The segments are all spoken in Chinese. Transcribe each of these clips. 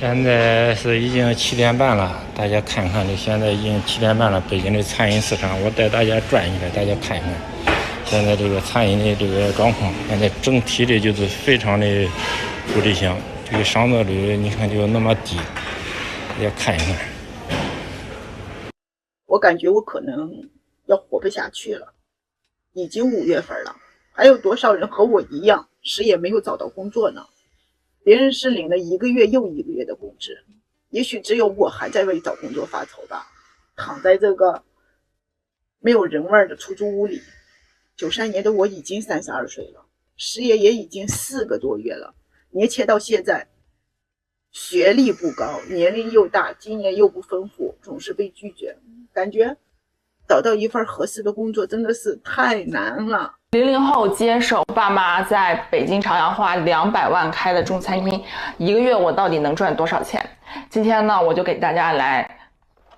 现在是已经7点半了，大家看看，现在已经7点半了，北京的餐饮市场，我带大家转一圈，大家看一看，现在这个餐饮的这个状况，现在整体的就是非常的不理想，这个上座率你看就那么低，大家看一看。我感觉我可能要活不下去了，已经5月份了，还有多少人和我一样，迟也没有找到工作呢？别人是领了1个月又1个月的工资，也许只有我还在为找工作发愁吧，躺在这个没有人味的出租屋里。93年的我已经32岁了，失业也已经4个多月了，年前到现在，学历不高，年龄又大，经验又不丰富，总是被拒绝，感觉找到一份合适的工作真的是太难了。00后接手爸妈在北京朝阳花200万开的中餐厅，1个月我到底能赚多少钱？今天呢，我就给大家来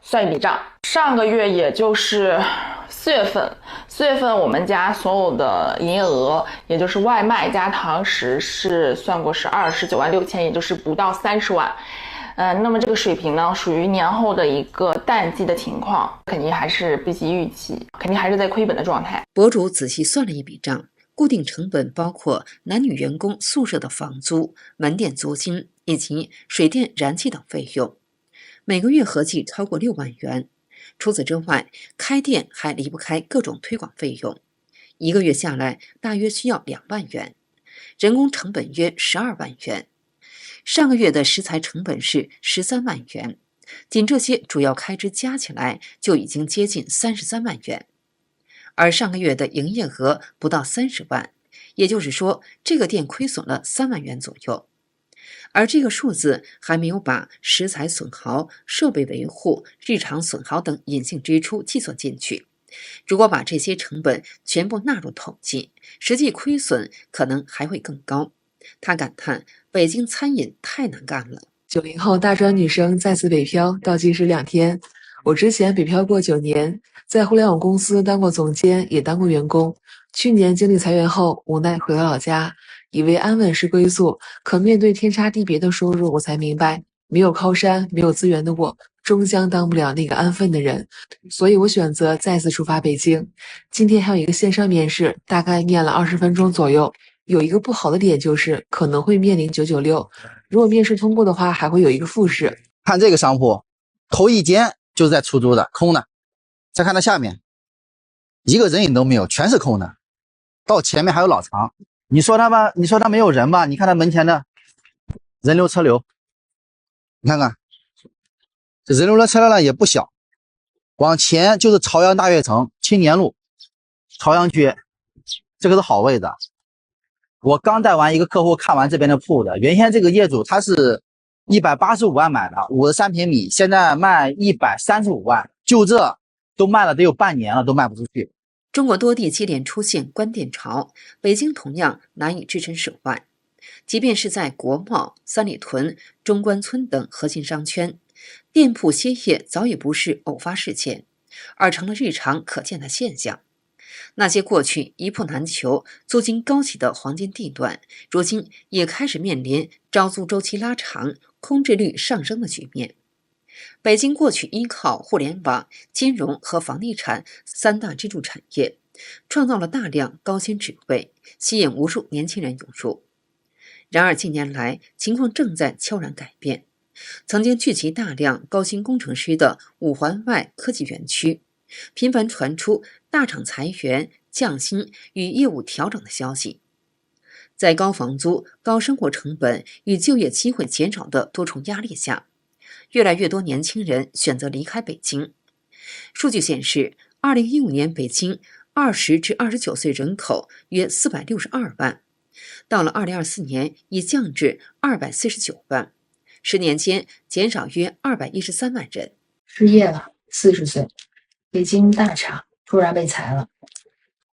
算一笔账。上个月也就是4月份我们家所有的营业额，也就是外卖加堂食是算过是29万6千，也就是不到30万。那么这个水平呢，属于年后的一个淡季的情况，肯定还是不及预期，肯定还是在亏本的状态。博主仔细算了一笔账，固定成本包括男女员工宿舍的房租、门店租金以及水电、燃气等费用，每个月合计超过6万元。除此之外，开店还离不开各种推广费用，1个月下来大约需要2万元，人工成本约12万元。上个月的食材成本是13万元，仅这些主要开支加起来就已经接近33万元。而上个月的营业额不到30万，也就是说，这个店亏损了3万元左右。而这个数字还没有把食材损耗、设备维护、日常损耗等隐性支出计算进去。如果把这些成本全部纳入统计，实际亏损可能还会更高。他感叹：北京餐饮太难干了。90后大专女生再次北漂，倒计时2天。我之前北漂过9年，在互联网公司当过总监，也当过员工。去年经历裁员后，无奈回了老家，以为安稳是归宿，可面对天差地别的收入，我才明白，没有靠山、没有资源的我，终将当不了那个安分的人。所以我选择再次出发北京。今天还有一个线上面试，大概面了20分钟左右。有一个不好的点就是可能会面临996，如果面试通过的话，还会有一个复试。看这个商铺，头一间就是在出租的，空的。再看它下面，一个人影都没有，全是空的。到前面还有老长，你说它没有人吧？你看它门前的人流车流，你看看这人流的车流量也不小。往前就是朝阳大悦城、青年路、朝阳区，这个是好位置。我刚带完一个客户看完这边的铺子，原先这个业主他是185万买的，53平米，现在卖135万，就这都卖了得有半年了，都卖不出去。中国多地接连出现关店潮，北京同样难以置身事外。即便是在国贸、三里屯、中关村等核心商圈，店铺歇业早已不是偶发事件，而成了日常可见的现象。那些过去一铺难求、租金高企的黄金地段，如今也开始面临招租周期拉长、空置率上升的局面。北京过去依靠互联网、金融和房地产3大支柱产业，创造了大量高薪职位，吸引无数年轻人涌入。然而近年来，情况正在悄然改变。曾经聚集大量高薪工程师的五环外科技园区，频繁传出大厂裁员、降薪与业务调整的消息。在高房租、高生活成本与就业机会减少的多重压力下，越来越多年轻人选择离开北京。数据显示，2015年北京20至29岁人口约462万，到了2024年已降至249万，10年间减少约213万人。失业了，40岁，北京大厂突然被裁了。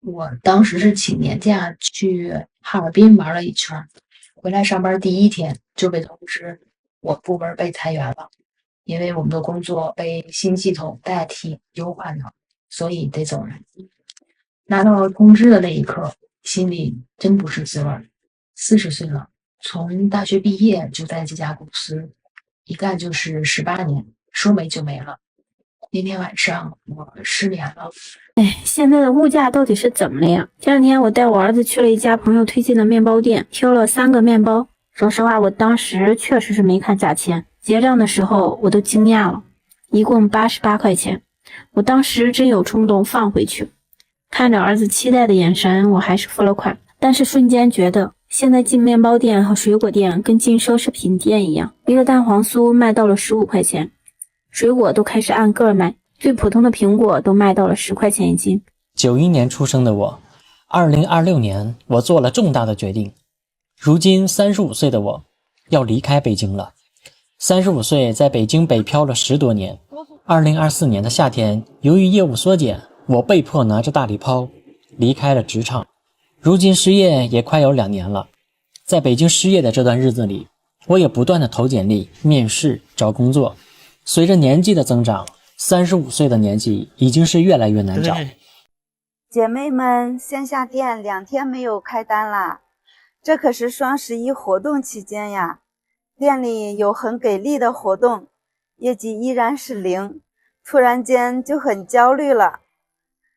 我当时是请年假去哈尔滨玩了一圈，回来上班第1天就被通知我部门被裁员了，因为我们的工作被新系统代替优化了，所以得走人。拿到通知的那一刻，心里真不是滋味。40岁了，从大学毕业就在这家公司，一干就是18年，说没就没了。那天晚上我失眠了。现在的物价到底是怎么了呀？前两天我带我儿子去了一家朋友推荐的面包店，挑了3个面包。说实话，我当时确实是没看价钱，结账的时候我都惊讶了，一共88块钱。我当时真有冲动放回去，看着儿子期待的眼神，我还是付了款。但是瞬间觉得，现在进面包店和水果店跟进奢侈品店一样，一个蛋黄酥卖到了15块钱，水果都开始按个卖，最普通的苹果都卖到了10块钱一斤。91年出生的我，2026年我做了重大的决定。如今35岁的我要离开北京了。35岁在北京北漂了10多年。2024年的夏天，由于业务缩减，我被迫拿着大礼包离开了职场。如今失业也快有2年了。在北京失业的这段日子里，我也不断的投简历、面试、找工作。随着年纪的增长，35岁的年纪已经是越来越难找。姐妹们，线下店2天没有开单啦，这可是双11活动期间呀，店里有很给力的活动，业绩依然是0，突然间就很焦虑了。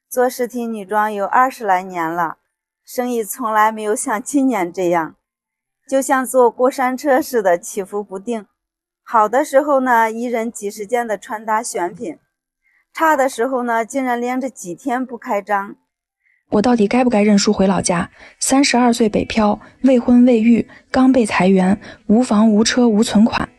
做实体女装有20来年了，生意从来没有像今年这样，就像坐过山车似的起伏不定。好的时候呢，一人几十件的穿搭选品，差的时候呢，竟然连着几天不开张。我到底该不该认输回老家？32岁北漂，未婚未育，刚被裁员，无房无车无存款。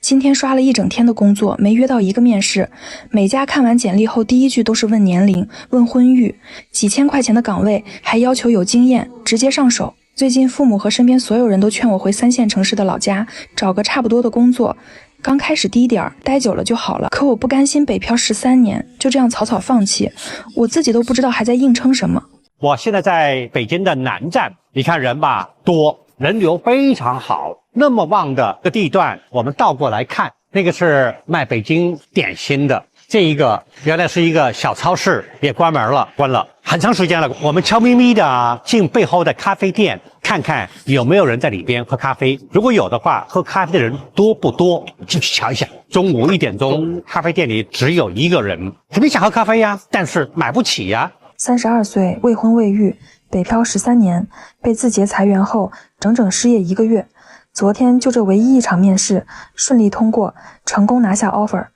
今天刷了一整天的工作，没约到一个面试。每家看完简历后，第一句都是问年龄、问婚育，几千块钱的岗位还要求有经验，直接上手。最近父母和身边所有人都劝我回3线城市的老家，找个差不多的工作。刚开始低点，待久了就好了。可我不甘心北漂13年，就这样草草放弃，我自己都不知道还在硬撑什么。我现在在北京的南站，你看人吧多，人流非常好，那么旺的地段，我们倒过来看，那个是卖北京点心的，这一个原来是一个小超市，也关门了，关了很长时间了。我们悄咪咪的进背后的咖啡店，看看有没有人在里边喝咖啡，如果有的话，喝咖啡的人多不多，进去瞧一下。中午1点钟，咖啡店里只有1个人，肯定想喝咖啡呀，但是买不起呀。32岁，未婚未育，北漂13年，被字节裁员后整整失业1个月。昨天就这唯一一场面试顺利通过，成功拿下 offer。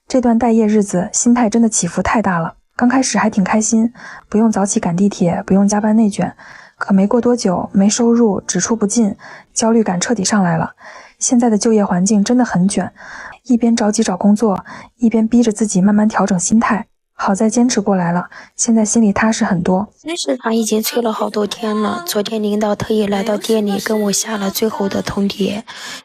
这段待业日子心态真的起伏太大了。刚开始还挺开心，不用早起赶地铁，不用加班内卷。可没过多久，没收入，只出不进，焦虑感彻底上来了。现在的就业环境真的很卷，一边着急找工作，一边逼着自己慢慢调整心态。好在坚持过来了，现在心里踏实很多。市场已经催了好多天了，昨天领导特意来到店里跟我下了最后的通牒，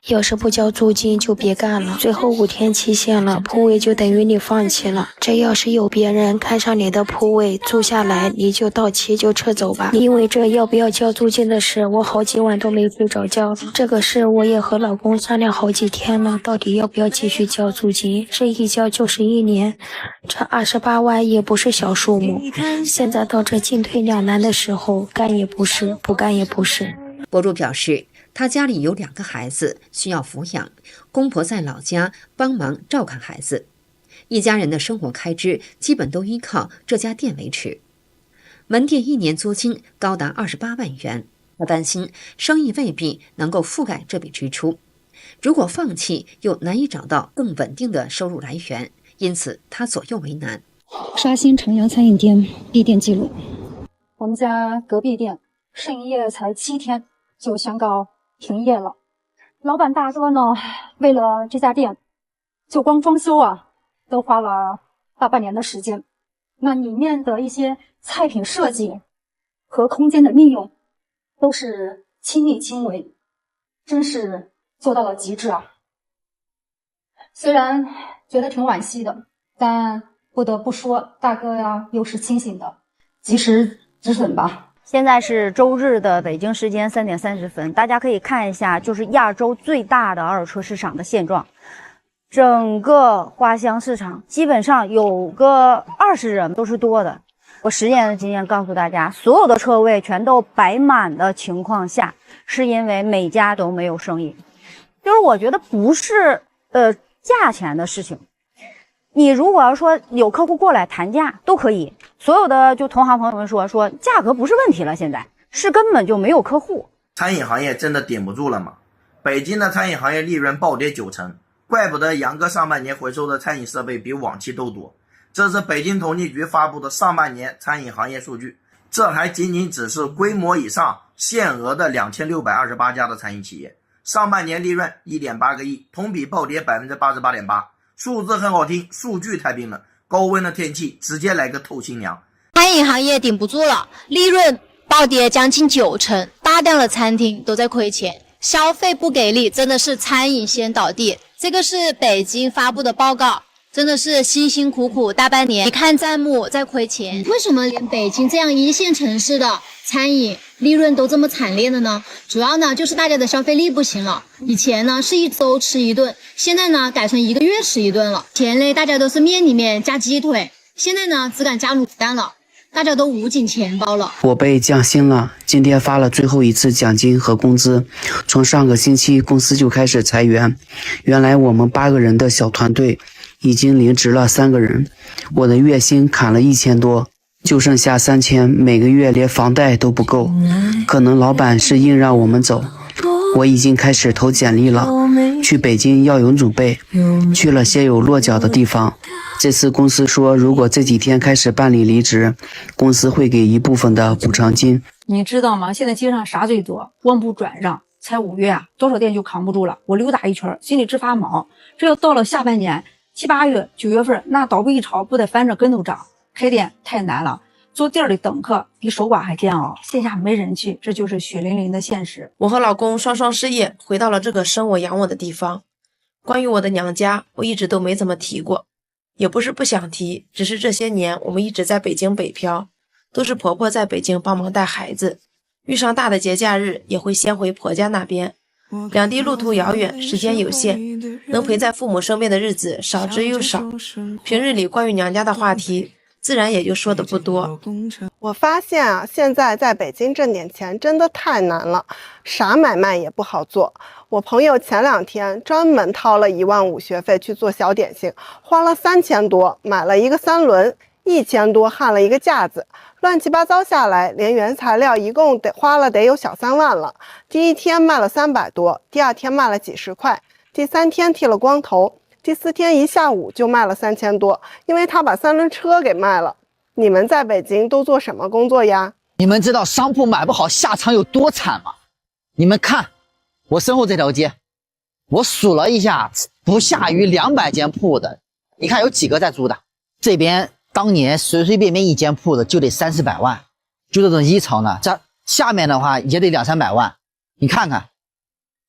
要是不交租金就别干了，最后5天期限了，铺位就等于你放弃了。这要是有别人看上你的铺位租下来，你就到期就撤走吧。因为这要不要交租金的事，我好几晚都没睡着觉。这个事我也和老公商量好几天了，到底要不要继续交租金，这一交就是1年，这28万也不是小数目。现在到这进退两难的时候，干也不是，不干也不是。博主表示，他家里有2个孩子需要抚养，公婆在老家帮忙照看孩子，一家人的生活开支基本都依靠这家店维持。门店1年租金高达28万元，他担心生意未必能够覆盖这笔支出，如果放弃又难以找到更稳定的收入来源，因此他左右为难。刷新城阳餐饮店闭店记录。我们家隔壁店试营业才7天就宣告停业了。老板大哥呢，为了这家店，就光装修啊，都花了大半年的时间。那里面的一些菜品设计和空间的利用，都是亲力亲为，真是做到了极致啊。虽然觉得挺惋惜的，但不得不说，大哥呀又是清醒的，及时止损吧。现在是周日的北京时间3点30分，大家可以看一下，就是亚洲最大的二手车市场的现状。整个花乡市场基本上有个20人都是多的。我10年的经验告诉大家，所有的车位全都摆满的情况下，是因为每家都没有生意。就是我觉得不是价钱的事情。你如果要说有客户过来谈价都可以，所有的就同行朋友们说价格不是问题了，现在是根本就没有客户。餐饮行业真的顶不住了吗？北京的餐饮行业利润暴跌90%，怪不得杨哥上半年回收的餐饮设备比往期都多。这是北京统计局发布的上半年餐饮行业数据，这还仅仅只是规模以上限额的2628家的餐饮企业，上半年利润 1.8 个亿，同比暴跌 88.8%。数字很好听，数据太冰冷，高温的天气直接来个透心凉。餐饮行业顶不住了，利润暴跌将近90%，大量的餐厅都在亏钱，消费不给力，真的是餐饮先倒地。这个是北京发布的报告，真的是辛辛苦苦大半年，你看账目在亏钱。为什么连北京这样一线城市的餐饮利润都这么惨烈的呢？主要呢就是大家的消费力不行了。以前呢是1周吃1顿，现在呢改成1个月吃1顿了。以前嘞大家都是面里面加鸡腿，现在呢只敢加卤蛋了，大家都捂紧钱包了。我被降薪了，今天发了最后一次奖金和工资。从上个星期公司就开始裁员，原来我们8个人的小团队已经离职了3个人，我的月薪砍了1000多，就剩下3000，每个月连房贷都不够。可能老板是硬让我们走。我已经开始投简历了，去北京要有准备，去了些有落脚的地方。这次公司说，如果这几天开始办理离职，公司会给一部分的补偿金。你知道吗？现在街上啥最多？万不转让。才5月啊，多少店就扛不住了。我溜达一圈，心里直发毛。这要到了下半年7、8月、9月份，那倒闭潮不得翻着跟头涨。开店太难了，坐店里等客比守寡还煎熬，线下没人气，这就是血淋淋的现实。我和老公双双失业，回到了这个生我养我的地方。关于我的娘家，我一直都没怎么提过，也不是不想提，只是这些年我们一直在北京北漂，都是婆婆在北京帮忙带孩子，遇上大的节假日也会先回婆家那边。两地路途遥远，时间有限，能陪在父母身边的日子少之又少。平日里关于娘家的话题自然也就说的不多。我发现啊，现在在北京挣点钱真的太难了，啥买卖也不好做。我朋友前2天专门掏了15000学费去做小点心，花了3000多买了一个3轮，1000多焊了一个架子，乱七八糟下来，连原材料一共花了有小3万了。第1天卖了300多，第2天卖了几十块，第3天剃了光头，第4天一下午就卖了3000多，因为他把3轮车给卖了。你们在北京都做什么工作呀？你们知道商铺买不好下场有多惨吗？你们看我身后这条街，我数了一下，不下于200间铺的，你看有几个在租的？这边当年随随便便一间铺子就得30、100万，就这种1层的，这下面的话也得200、300万。你看看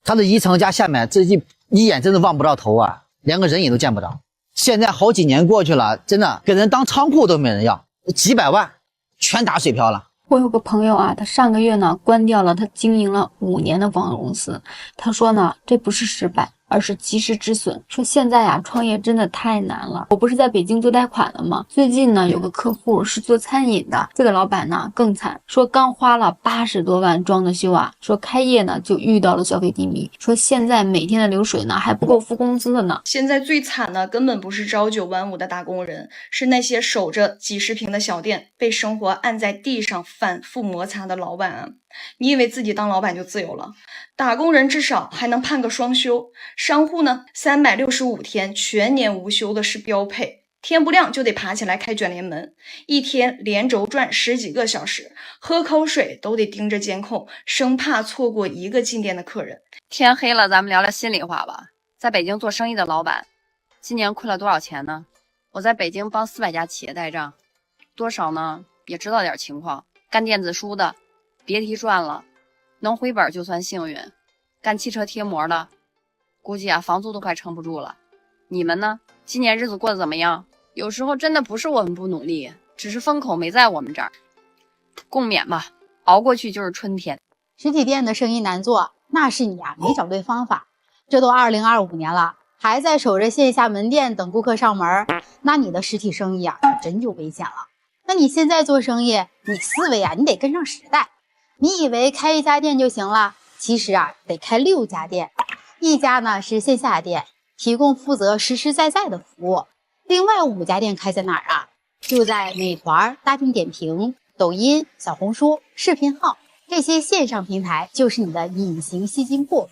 它的1层加下面，这一眼真的望不到头啊，连个人影都见不着。现在好几年过去了，真的给人当仓库都没人要，几百万全打水漂了。我有个朋友啊，他上个月呢关掉了他经营了5年的广告公司。他说呢，这不是失败，而是及时止损。说现在啊，创业真的太难了。我不是在北京做贷款的吗？最近呢，有个客户是做餐饮的，这个老板呢更惨，说刚花了80多万装的修啊，说开业呢就遇到了消费低迷，说现在每天的流水呢还不够付工资的呢。现在最惨的根本不是朝9晚5的打工人，是那些守着几十平的小店，被生活按在地上反复摩擦的老板啊。你以为自己当老板就自由了？打工人至少还能判个双休，商户呢365天全年无休的是标配，天不亮就得爬起来开卷帘门，一天连轴转10几个小时，喝口水都得盯着监控，生怕错过一个进店的客人。天黑了，咱们聊聊心里话吧。在北京做生意的老板，今年亏了多少钱呢？我在北京帮400家企业带账，多少呢？也知道点情况。干电子书的别提赚了，能回本就算幸运。干汽车贴膜的，估计啊房租都快撑不住了。你们呢？今年日子过得怎么样？有时候真的不是我们不努力，只是风口没在我们这儿。共勉吧，熬过去就是春天。实体店的生意难做，那是你啊没找对方法。这都2025年了，还在守着线下门店等顾客上门，那你的实体生意啊可真就危险了。那你现在做生意，你思维啊你得跟上时代。你以为开1家店就行了，其实啊得开6家店。1家呢是线下店提供负责实实在在的服务。另外5家店开在哪儿啊？就在美团、大众点评、抖音、小红书、视频号这些线上平台，就是你的隐形吸金部。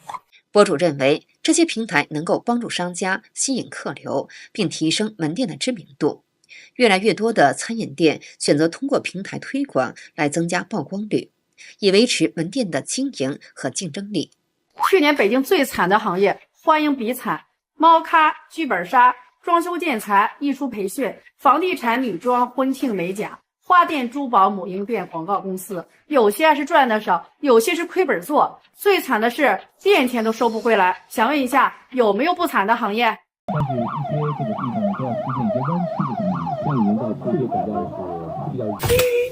博主认为，这些平台能够帮助商家吸引客流，并提升门店的知名度。越来越多的餐饮店选择通过平台推广来增加曝光率，以维持门店的经营和竞争力。去年北京最惨的行业，欢迎比惨、猫咖、剧本杀、装修建材、艺术培训、房地产女装、婚庆美甲、花店、珠宝、母婴店、广告公司，有些是赚的少，有些是亏本做。最惨的是店钱都收不回来。想问一下，有没有不惨的行业？但是一些这个地方都要出现一些弯曲的，像有人到这个改造是比较。